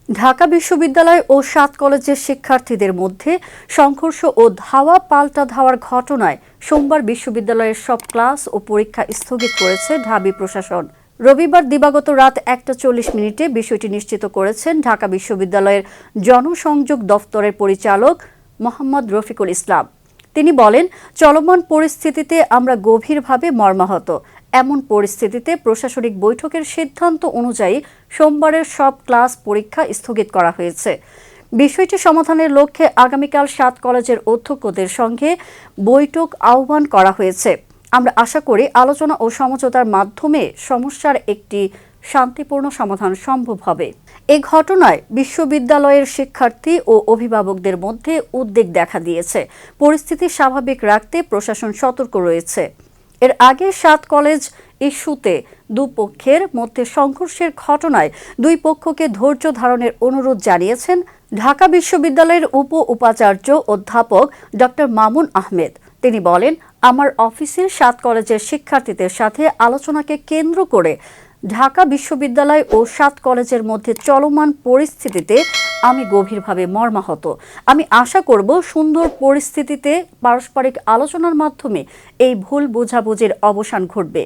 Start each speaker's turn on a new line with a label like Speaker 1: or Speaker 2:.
Speaker 1: ঢাকা বিশ্ববিদ্যালয় ও ৭ কলেজের শিক্ষার্থীদের মধ্যে সংঘর্ষ ও ধাওয়া পাল্টা ধাওয়ার ঘটনায় সোমবার বিশ্ববিদ্যালয়ের সব ক্লাস ও পরীক্ষা স্থগিত করেছে ঢাবি প্রশাসন। রবিবার দিবাগত রাত ১টা ৪০ মিনিটে বিষয়টি নিশ্চিত করেছেন ঢাকা বিশ্ববিদ্যালয়ের জনসংযোগ দফতরের পরিচালক মোহাম্মদ রফিকুল ইসলাম। তিনি বলেন, চলমান পরিস্থিতিতে আমরা গভীরভাবে মর্মাহত। এমন পরিস্থিতিতে প্রশাসনিক বৈঠকের সিদ্ধান্ত অনুযায়ী সোমবারের সব ক্লাস পরীক্ষা স্থগিত করা হয়েছে। বিষয়টি সমাধানের লক্ষ্যে আগামীকাল ৭ কলেজের অধ্যক্ষদের সঙ্গে বৈঠক আহ্বান করা হয়েছে। আমরা আশা করি আলোচনা ও সমঝোতার মাধ্যমে সমস্যার একটি শান্তিপূর্ণ সমাধান সম্ভব হবে। এ ঘটনায় বিশ্ববিদ্যালয়ের শিক্ষার্থী ও অভিভাবকদের মধ্যে উদ্বেগ দেখা দিয়েছে। পরিস্থিতি স্বাভাবিক রাখতে প্রশাসন সতর্ক রয়েছে। এর আগে ৭ কলেজ ইস্যুতে দুপক্ষের মধ্যে সংঘর্ষের ঘটনায় দুই পক্ষকে ধৈর্য ধারণের অনুরোধ জানিয়েছেন ঢাকা বিশ্ববিদ্যালয়ের উপাচার্য অধ্যাপক ডক্টর মামুন আহমেদ। তিনি বলেন, আমার অফিসের ৭ কলেজের শিক্ষার্থীদের সাথে আলোচনাকে কেন্দ্র করে ঢাকা বিশ্ববিদ্যালয় ও ৭ কলেজের মধ্যে চলমান পরিস্থিতিতে আমি গভীরভাবে মর্মাহত। আমি আশা করব সুন্দর পরিস্থিতিতে পারস্পরিক আলোচনার মাধ্যমে এই ভুল বোঝাবুঝির অবসান ঘটবে।